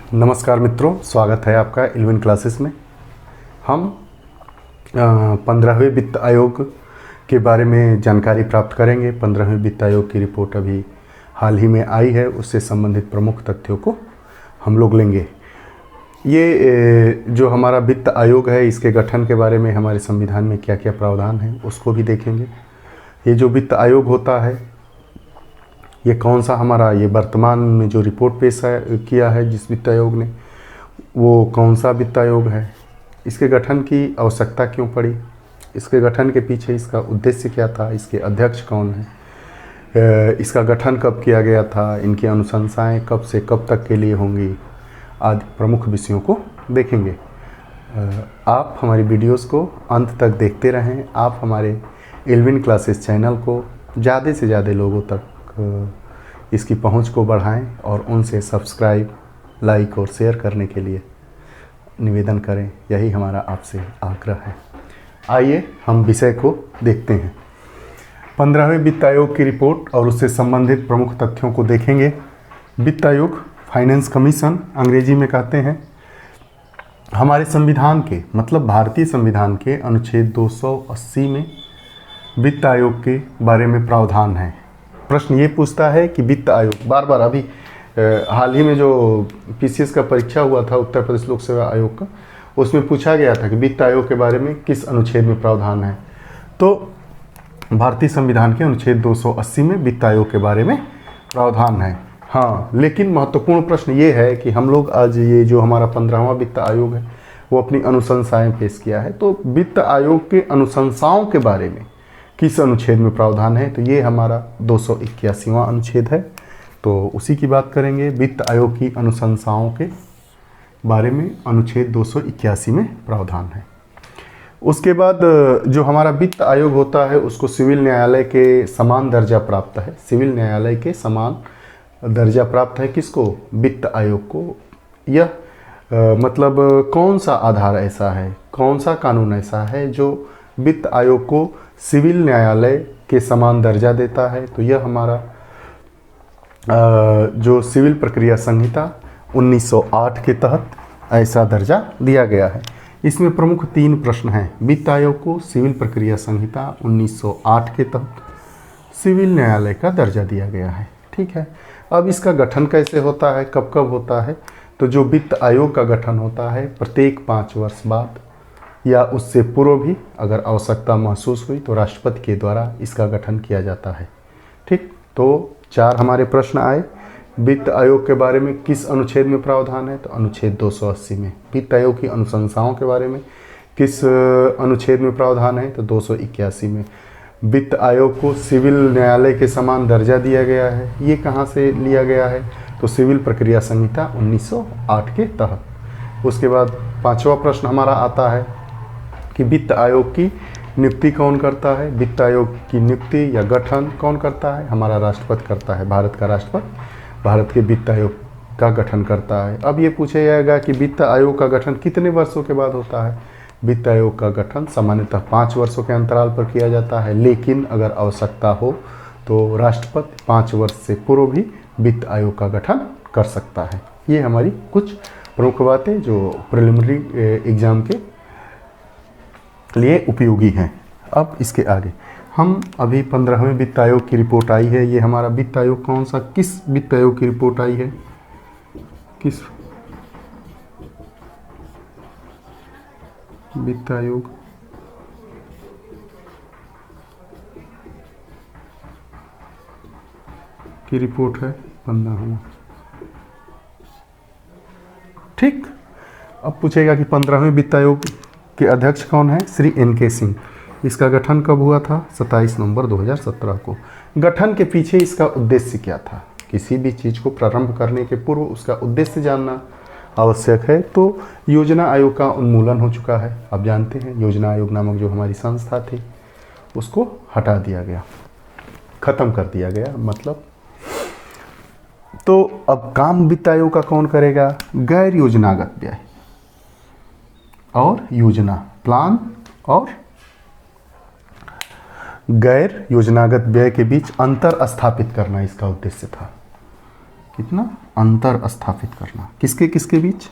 नमस्कार मित्रों, स्वागत है आपका 11 क्लासेस में। हम 15वें वित्त आयोग के बारे में जानकारी प्राप्त करेंगे। 15वें वित्त आयोग की रिपोर्ट अभी हाल ही में आई है, उससे संबंधित प्रमुख तथ्यों को हम लोग लेंगे। ये जो हमारा वित्त आयोग है, इसके गठन के बारे में हमारे संविधान में क्या क्या प्रावधान है उसको भी देखेंगे। ये जो वित्त आयोग होता है, ये कौन सा हमारा ये वर्तमान में जो रिपोर्ट पेश किया है जिस वित्त आयोग ने, वो कौन सा वित्त आयोग है, इसके गठन की आवश्यकता क्यों पड़ी, इसके गठन के पीछे इसका उद्देश्य क्या था, इसके अध्यक्ष कौन है, इसका गठन कब किया गया था, इनकी अनुशंसाएं कब से कब तक के लिए होंगी, आदि प्रमुख विषयों को देखेंगे। आप हमारी वीडियोस को अंत तक देखते रहें। आप हमारे 11 क्लासेस चैनल को ज़्यादा से ज़्यादा लोगों तक इसकी पहुंच को बढ़ाएं और उनसे सब्सक्राइब, लाइक और शेयर करने के लिए निवेदन करें। यही हमारा आपसे आग्रह है। आइए हम विषय को देखते हैं। 15वें वित्त आयोग की रिपोर्ट और उससे संबंधित प्रमुख तथ्यों को देखेंगे। वित्त आयोग, फाइनेंस कमीशन अंग्रेजी में कहते हैं, हमारे संविधान के मतलब भारतीय संविधान के अनुच्छेद 280 में वित्त आयोग के बारे में प्रावधान है। प्रश्न ये पूछता है कि वित्त आयोग, बार बार अभी हाल ही में जो पीसीएस का परीक्षा हुआ था उत्तर प्रदेश लोक सेवा आयोग का, उसमें पूछा गया था कि वित्त आयोग के बारे में किस अनुच्छेद में प्रावधान है। तो भारतीय संविधान के अनुच्छेद 280 में वित्त आयोग के बारे में प्रावधान है। हाँ, लेकिन महत्वपूर्ण प्रश्न ये है कि हम लोग आज ये जो हमारा 15वां वित्त आयोग है वो अपनी अनुशंसाएं पेश किया है। तो वित्त आयोग के अनुशंसाओं के बारे में किस अनुच्छेद में प्रावधान है, तो ये हमारा 281वां अनुच्छेद है। तो उसी की बात करेंगे। वित्त आयोग की अनुशंसाओं के बारे में अनुच्छेद 281 में प्रावधान है। उसके बाद जो हमारा वित्त आयोग होता है उसको सिविल न्यायालय के समान दर्जा प्राप्त है। सिविल न्यायालय के समान दर्जा प्राप्त है किसको? वित्त आयोग को। यह मतलब कौन सा आधार ऐसा है, कौन सा कानून ऐसा है जो वित्त आयोग को सिविल न्यायालय के समान दर्जा देता है? तो यह हमारा जो सिविल प्रक्रिया संहिता 1908 के तहत ऐसा दर्जा दिया गया है। इसमें प्रमुख 3 प्रश्न हैं। वित्त आयोग को सिविल प्रक्रिया संहिता 1908 के तहत सिविल न्यायालय का दर्जा दिया गया है। ठीक है। अब इसका गठन कैसे होता है, कब कब होता है? तो जो वित्त आयोग का गठन होता है प्रत्येक 5 वर्ष बाद या उससे पूर्व भी अगर आवश्यकता महसूस हुई तो राष्ट्रपति के द्वारा इसका गठन किया जाता है। ठीक, तो 4 हमारे प्रश्न आए। वित्त आयोग के बारे में किस अनुच्छेद में प्रावधान है? तो अनुच्छेद 280 में। वित्त आयोग की अनुशंसाओं के बारे में किस अनुच्छेद में प्रावधान है? तो 281 में। वित्त आयोग को सिविल न्यायालय के समान दर्जा दिया गया है, ये कहाँ से लिया गया है? तो सिविल प्रक्रिया संहिता 1908 के तहत। उसके बाद 5वां प्रश्न हमारा आता है कि वित्त आयोग की नियुक्ति कौन करता है? वित्त आयोग की नियुक्ति या गठन कौन करता है? हमारा राष्ट्रपति करता है। भारत का राष्ट्रपति भारत के वित्त आयोग का गठन करता है। अब ये पूछा जाएगा कि वित्त आयोग का गठन कितने वर्षों के बाद होता है? वित्त आयोग का गठन सामान्यतः 5 वर्षों के अंतराल पर किया जाता है, लेकिन अगर आवश्यकता हो तो राष्ट्रपति 5 वर्ष से पूर्व भी वित्त आयोग का गठन कर सकता है। ये हमारी कुछ प्रमुख बातें जो प्रिलिमिनरी एग्जाम के लिए उपयोगी हैं। अब इसके आगे हम अभी 15वें वित्त आयोग की रिपोर्ट आई है। ये हमारा वित्त आयोग कौन सा, किस वित्त आयोग की रिपोर्ट आई है? किस वित्त आयोग की रिपोर्ट है? 15वां। ठीक, अब पूछेगा कि 15वें वित्त आयोग के अध्यक्ष कौन है? श्री NK सिंह। इसका गठन कब हुआ था? 27 नवंबर 2017 को। गठन के पीछे इसका उद्देश्य क्या था? किसी भी चीज़ को प्रारंभ करने के पूर्व उसका उद्देश्य जानना आवश्यक है। तो योजना आयोग का उन्मूलन हो चुका है। आप जानते हैं योजना आयोग नामक जो हमारी संस्था थी उसको हटा दिया गया, खत्म कर दिया गया मतलब। तो अब काम वित्त आयोग का कौन करेगा? गैर योजनागत व्यय और योजना, प्लान और गैर योजनागत व्यय के बीच अंतर स्थापित करना इसका उद्देश्य था। कितना अंतर स्थापित करना, किसके किसके बीच,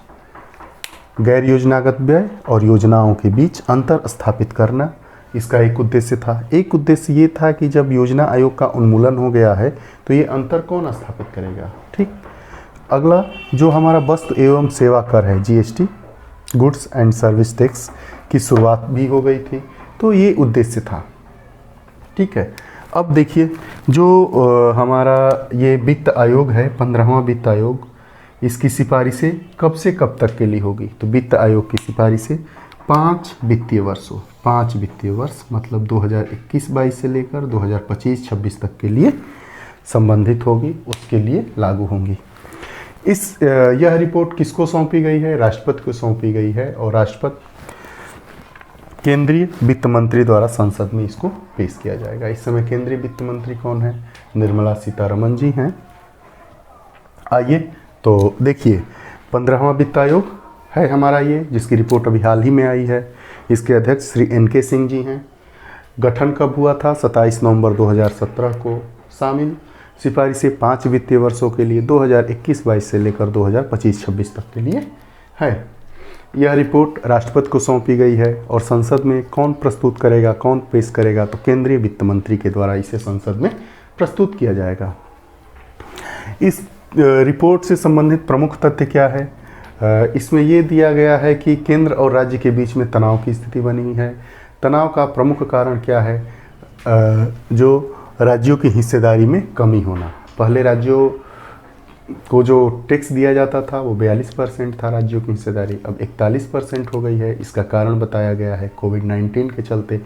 गैर योजनागत व्यय और योजनाओं के बीच अंतर स्थापित करना, इसका एक उद्देश्य था। एक उद्देश्य ये था कि जब योजना आयोग का उन्मूलन हो गया है तो ये अंतर कौन स्थापित करेगा। ठीक, अगला जो हमारा वस्तु एवं सेवा कर है GST, goods and service tax की शुरुआत भी हो गई थी, तो ये उद्देश्य था। ठीक है, अब देखिए जो हमारा ये वित्त आयोग है, 15वां वित्त आयोग, इसकी सिफारिशें कब से कब तक के लिए होगी, तो वित्त आयोग की सिफारिशें 5 वित्तीय वर्षों, 5 वित्तीय वर्ष मतलब 2021-22 से लेकर 2025-26 तक के लिए संबंधित होगी, उसके लिए लागू होंगी। यह रिपोर्ट किसको सौंपी गई है, राष्ट्रपति को सौंपी गई है और राष्ट्रपति केंद्रीय वित्त मंत्री द्वारा संसद में इसको पेश किया जाएगा। इस समय केंद्रीय वित्त मंत्री कौन है, निर्मला सीतारमण जी हैं। आइए तो देखिए 15वां वित्त आयोग है हमारा ये, जिसकी रिपोर्ट अभी हाल ही में आई है। इसके अध्यक्ष श्री NK सिंह जी हैं। गठन कब हुआ था, 27 नवंबर 2017 को। शामिल सिफारिशें 5 वित्तीय वर्षों के लिए 2021-22 से लेकर 2025-26 तक के लिए है। यह रिपोर्ट राष्ट्रपति को सौंपी गई है और संसद में कौन प्रस्तुत करेगा, कौन पेश करेगा, तो केंद्रीय वित्त मंत्री के द्वारा इसे संसद में प्रस्तुत किया जाएगा। इस रिपोर्ट से संबंधित प्रमुख तथ्य क्या है, इसमें ये दिया गया है कि केंद्र और राज्य के बीच में तनाव की स्थिति बनी हुई है। तनाव का प्रमुख कारण क्या है, जो राज्यों की हिस्सेदारी में कमी होना। पहले राज्यों को जो टैक्स दिया जाता था वो 42% था राज्यों की हिस्सेदारी, अब 41% हो गई है। इसका कारण बताया गया है कोविड-19 के चलते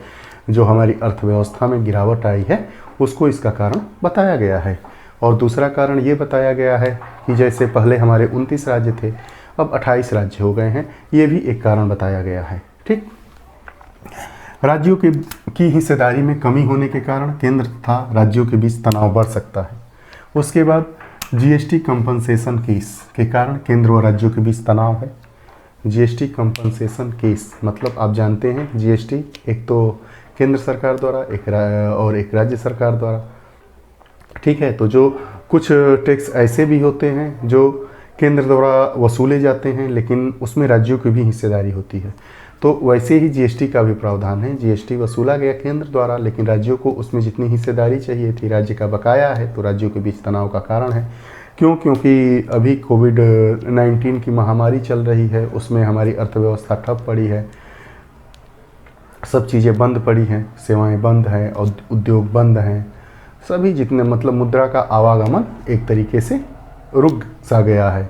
जो हमारी अर्थव्यवस्था में गिरावट आई है, उसको इसका कारण बताया गया है। और दूसरा कारण ये बताया गया है कि जैसे पहले हमारे 29 राज्य थे, अब 28 राज्य हो गए हैं, ये भी एक कारण बताया गया है। ठीक, राज्यों की हिस्सेदारी में कमी होने के कारण केंद्र तथा राज्यों के बीच तनाव बढ़ सकता है। उसके बाद जीएसटी कंपनसेशन केस के कारण केंद्र और राज्यों के बीच तनाव है। जीएसटी कंपनसेशन केस मतलब आप जानते हैं जीएसटी एक तो केंद्र सरकार द्वारा एक राज्य सरकार द्वारा। ठीक है, तो जो कुछ टैक्स ऐसे भी होते हैं जो केंद्र द्वारा वसूले जाते हैं लेकिन उसमें राज्यों की भी हिस्सेदारी होती है, तो वैसे ही जीएसटी का भी प्रावधान है। जीएसटी वसूला गया केंद्र द्वारा लेकिन राज्यों को उसमें जितनी हिस्सेदारी चाहिए थी राज्य का बकाया है, तो राज्यों के बीच तनाव का कारण है। क्योंकि अभी कोविड-19 की महामारी चल रही है, उसमें हमारी अर्थव्यवस्था ठप पड़ी है, सब चीज़ें बंद पड़ी हैं, सेवाएं बंद हैं और उद्योग बंद हैं, सभी जितने मतलब मुद्रा का आवागमन एक तरीके से रुक सा गया है।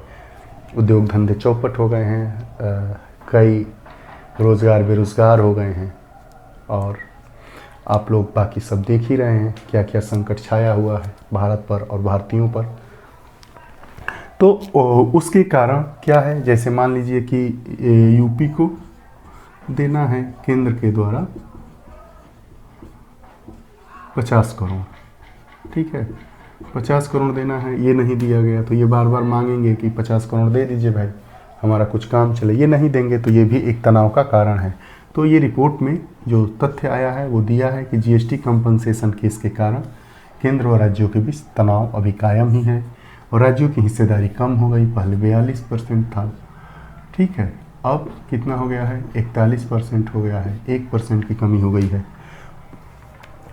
उद्योग धंधे चौपट हो गए हैं, कई रोज़गार बेरोज़गार हो गए हैं और आप लोग बाकी सब देख ही रहे हैं क्या क्या संकट छाया हुआ है भारत पर और भारतीयों पर। तो उसके कारण क्या है, जैसे मान लीजिए कि यूपी को देना है केंद्र के द्वारा 50 करोड़, ठीक है, 50 करोड़ देना है, ये नहीं दिया गया तो ये बार बार मांगेंगे कि 50 करोड़ दे दीजिए भाई, हमारा कुछ काम चले, ये नहीं देंगे तो ये भी एक तनाव का कारण है। तो ये रिपोर्ट में जो तथ्य आया है वो दिया है कि जीएसटी कंपनसेशन केस के कारण केंद्र और राज्यों के बीच तनाव अभी कायम ही है और राज्यों की हिस्सेदारी कम हो गई, पहले 42% था, ठीक है, अब कितना हो गया है, 41% हो गया है, 1% की कमी हो गई है।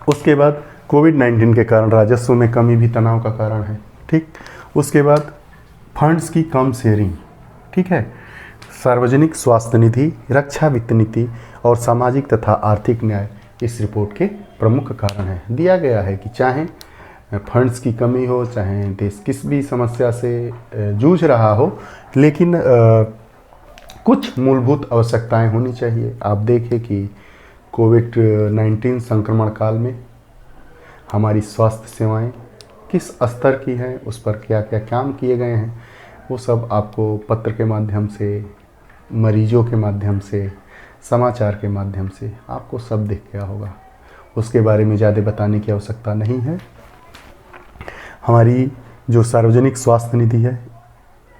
उसके बाद कोविड-19 के कारण राजस्व में कमी भी तनाव का कारण है। ठीक, उसके बाद फंड्स की कम शेयरिंग, ठीक है, सार्वजनिक स्वास्थ्य निधि, रक्षा वित्त नीति और सामाजिक तथा आर्थिक न्याय इस रिपोर्ट के प्रमुख कारण है। दिया गया है कि चाहे फंड्स की कमी हो, चाहे देश किस भी समस्या से जूझ रहा हो, लेकिन कुछ मूलभूत आवश्यकताएं होनी चाहिए। आप देखें कि कोविड-19 संक्रमण काल में हमारी स्वास्थ्य सेवाएं किस स्तर की हैं, उस पर क्या क्या काम किए गए हैं, वो सब आपको पत्र के माध्यम से, मरीजों के माध्यम से, समाचार के माध्यम से आपको सब दिख गया होगा। उसके बारे में ज़्यादा बताने की आवश्यकता नहीं है। हमारी जो सार्वजनिक स्वास्थ्य निधि है,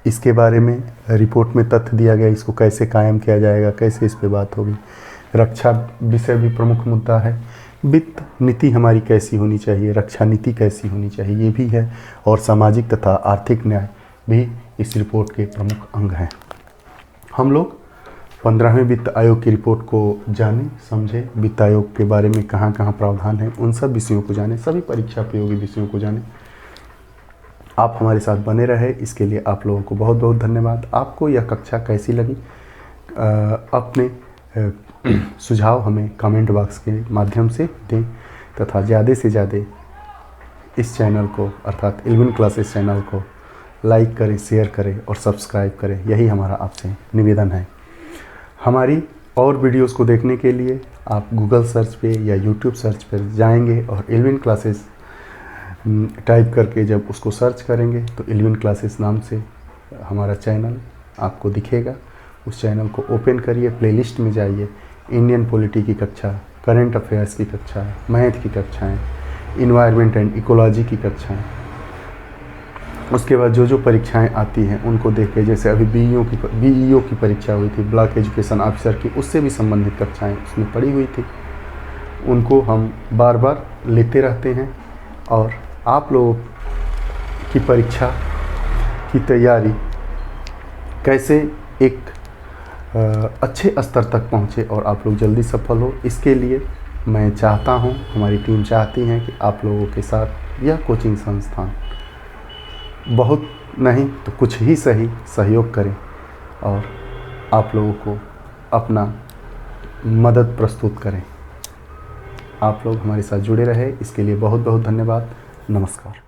इसके बारे में रिपोर्ट में तथ्य दिया गया, इसको कैसे कायम किया जाएगा, कैसे इस पे बात होगी। रक्षा विषय भी प्रमुख मुद्दा है। वित्त नीति हमारी कैसी होनी चाहिए, रक्षा नीति कैसी होनी चाहिए, ये भी है। और सामाजिक तथा आर्थिक न्याय भी इस रिपोर्ट के प्रमुख अंग हैं। हम लोग 15वें वित्त आयोग की रिपोर्ट को जाने समझे, वित्त आयोग के बारे में कहाँ कहाँ प्रावधान है, उन सब विषयों को जाने, सभी परीक्षा उपयोगी विषयों को जाने। आप हमारे साथ बने रहे, इसके लिए आप लोगों को बहुत बहुत धन्यवाद। आपको यह कक्षा कैसी लगी, अपने सुझाव हमें कमेंट बॉक्स के माध्यम से दें तथा ज़्यादा से ज़्यादा इस चैनल को अर्थात इल्विन क्लासेस चैनल को लाइक करें, शेयर करें और सब्सक्राइब करें। यही हमारा आपसे निवेदन है। हमारी और वीडियोस को देखने के लिए आप गूगल सर्च पे या यूट्यूब सर्च पर जाएंगे और इल्विन क्लासेस टाइप करके जब उसको सर्च करेंगे तो इल्विन क्लासेस नाम से हमारा चैनल आपको दिखेगा। उस चैनल को ओपन करिए, प्लेलिस्ट में जाइए, इंडियन पॉलिटी की कक्षा, करंट अफेयर्स की कक्षा, मैथ की कक्षाएँ, इन्वायरमेंट एंड इकोलॉजी की कक्षाएँ, उसके बाद जो जो परीक्षाएं आती हैं उनको देख के, जैसे अभी बीईओ की परीक्षा हुई थी, ब्लॉक एजुकेशन ऑफिसर की, उससे भी संबंधित कक्षाएं उसमें पड़ी हुई थी, उनको हम बार बार लेते रहते हैं। और आप लोगों की परीक्षा की तैयारी कैसे एक अच्छे स्तर तक पहुँचे और आप लोग जल्दी सफल हो, इसके लिए मैं चाहता हूँ, हमारी टीम चाहती है कि आप लोगों के साथ यह कोचिंग संस्थान बहुत नहीं तो कुछ ही सही सहयोग करें और आप लोगों को अपना मदद प्रस्तुत करें। आप लोग हमारे साथ जुड़े रहे, इसके लिए बहुत बहुत धन्यवाद। नमस्कार।